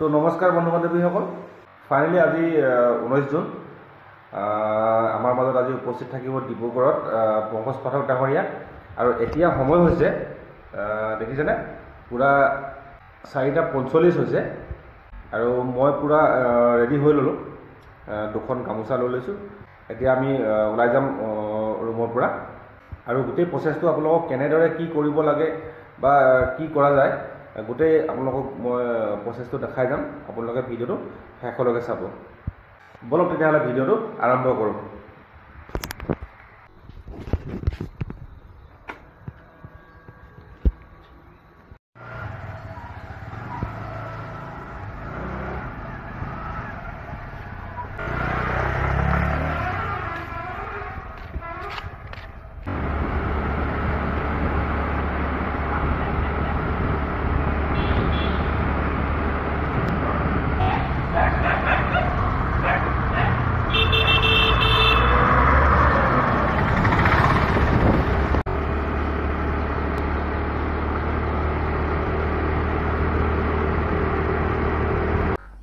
তো নমস্কাৰ বন্ধু বান্ধৱীসকল, ফাইনেলি আজি 19 জুন আমাৰ মাজত আজি উপস্থিত থাকিব ডিব্ৰুগড়ত পংকজ পাঠক ডাঙৰীয়া। আৰু এতিয়া সময় হৈছে দেখিছেনে পুৰা 4:45 হৈছে আৰু মই পুৰা ৰেডি হৈ ল'লোঁ, দুখন গামোচা লৈ লৈছোঁ। এতিয়া আমি ওলাই যাম ৰুমৰ পৰা আৰু গোটেই প্ৰচেছটো আপোনালোকক কেনেদৰে কি কৰিব লাগে বা কি কৰা যায় গোটেই আপোনালোকক মই প্ৰচেছটো দেখাই যাম। আপোনালোকে ভিডিঅ'টো শেষলৈকে চাব। বলক তেতিয়াহ'লে ভিডিঅ'টো আৰম্ভ কৰোঁ।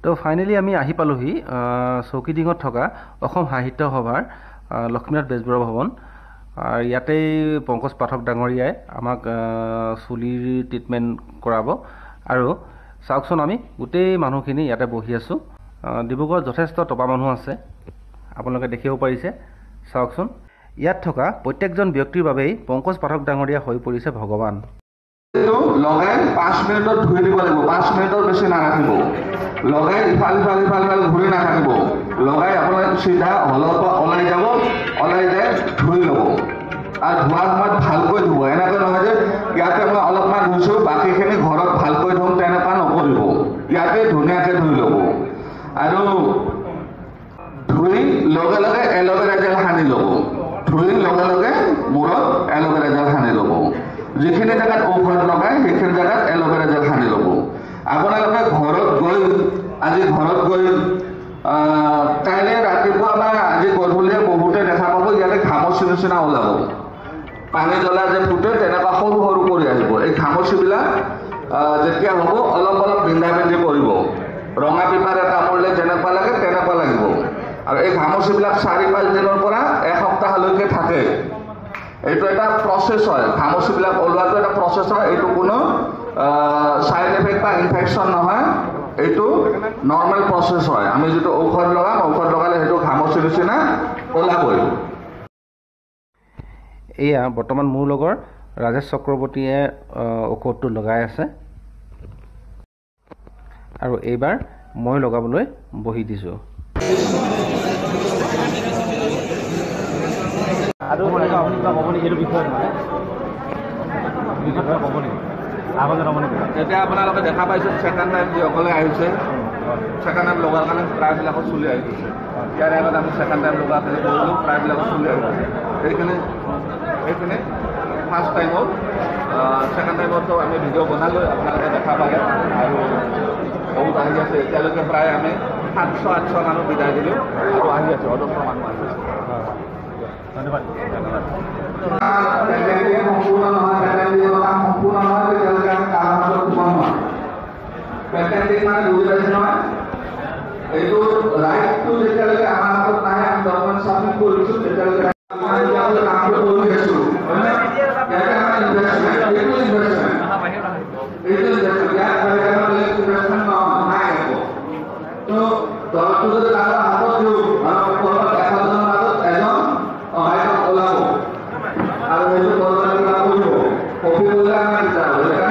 তো ফাইনেলি আমি আহি পালোহি চৌকিডিঙত থকা অসম সাহিত্য সভাৰ লক্ষ্মীনাথ বেজবৰুৱা ভৱন। ইয়াতেই পংকজ পাঠক ডাঙৰীয়াই আমাক চুলিৰ ট্ৰিটমেণ্ট কৰাব। আৰু চাওকচোন, আমি গোটেই মানুহখিনি ইয়াতে বহি আছোঁ। ডিব্ৰুগড়ত যথেষ্ট টপা মানুহ আছে, আপোনালোকে দেখিব পাৰিছে। চাওকচোন, ইয়াত থকা প্ৰত্যেকজন ব্যক্তিৰ বাবেই পংকজ পাঠক ডাঙৰীয়া হৈ পৰিছে ভগৱান। লগাই 5 মিনিটত ধুই দিব লাগিব, 5 মিনিটৰ বেছি নাৰাখিব। লগাই ইফাল ঘূৰি নাথাকিব। লগাই আপোনাৰ চিধা হলৰ পৰা ওলাই যাব, ওলাই যায় ধুই ল'ব। আৰু ধোৱাৰ সময়ত ভালকৈ ধুব। এনেকৈ নহয় যে ইয়াতে মই অলপমান ধুইছোঁ বাকীখিনি ঘৰত ভালকৈ ধুম, তেনেকুৱা নকৰিব। ইয়াতে ধুনীয়াকৈ ধুই ল'ব। আৰু ধুই লগে লগে এল'ভেৰা জেল সানি ল'ব। ধুই লগে লগে মূৰত এল'ভেৰা জেল সানি ল'ব। যিখিনি জেগাত ঔষধ লগায় সেইখিনি জেগাত এল'ভেৰা জেল সানি ল'ব। আপোনালোকে আজি ঘৰত গৈ কাইলৈ ৰাতিপুৱা বা আজি গধূলি বহুতে দেখা পাব ইয়াতে ঘামচি নিচিনা ওলাব। পানী জ্বলা যে ফুটে তেনেকুৱা সৰু সৰু কৰি আহিব। এই ঘামচিবিলাক যেতিয়া হ'ব অলপ অলপ বিন্ধা বিন্ধি কৰিব। ৰঙা পেপাৰ এটা কৰিলে যেনেকুৱা লাগে তেনেকুৱা লাগিব। আৰু এই ঘামচিবিলাক 4-5 দিনৰ পৰা এসপ্তাহলৈকে থাকে। এইটো এটা প্ৰচেছ হয়। ঘামচিবিলাক ওলোৱাটো এটা প্ৰচেছ হয়। এইটো কোনো ছাইড এফেক্ট বা ইনফেকশ্যন নহয়, এইটো নৰ্মেল প্ৰচেছ হয়। আমি যিটো ঔষধ লগাম, ঔষধ লগালে সেইটো ঘামচি নিচিনা ওলাবই। এয়া বৰ্তমান মোৰ লগৰ ৰাজেশ চক্ৰৱৰ্তীয়ে ঔষধটো লগাই আছে আৰু এইবাৰ মই লগাবলৈ বহি দিছোঁ। আৰু আপুনি কিবা ক'ব নেকি এইটো বিষয়ত? ক'ব নেকি আগতে ৰমণী? এতিয়া আপোনালোকে দেখা পাইছে ছেকেণ্ড টাইম যিসকলে আহিছে, ছেকেণ্ড টাইম লগাৰ কাৰণে প্ৰায়বিলাকৰ চুলি আহি গৈছে। ইয়াৰ আগত আমি ছেকেণ্ড টাইম লগাখিনি কৰিলোঁ, প্ৰায়বিলাকৰ চুলি আহি গৈছে। এইখিনি ফাৰ্ষ্ট টাইমত, ছেকেণ্ড টাইমতো আমি ভিডিঅ' বনালোঁ, আপোনালোকে দেখা পালে। আৰু বহুত আহি আছে। এতিয়ালৈকে প্ৰায় আমি 700-800 মানুহ বিদায় দিলোঁ আৰু আহি আছে, অজস্ৰ মানুহ আহি আছে। ধন্যবাদ। সম্পূৰ্ণ নহয় তেতিয়ালৈকে আমি কামত সোমাব নোৱাৰোঁ। পেটেণ্টিং মানে বুজি পাইছে নহয়? এইটো ৰাইটটো যেতিয়ালৈকে আমাৰ হাতত নাহে, আমি ডকুমেণ্ট ছাবমিট কৰিছোঁ, তেতিয়ালৈকে কামটো কৰি আছোঁ। ইয়াতে আমাৰ ইনভেষ্টমেণ্ট, এইটো ইনভেষ্টমেণ্ট ইয়াত ইনভেষ্টমেণ্ট নাই একো। তো দলটো যদি কাৰোবাৰ হাতত দিওঁ, 100জনৰ মাজত এজন ওলাব আৰু সেইটো কৰিব কপি কৰিলে আমাৰ দিগদাৰ হ'ব।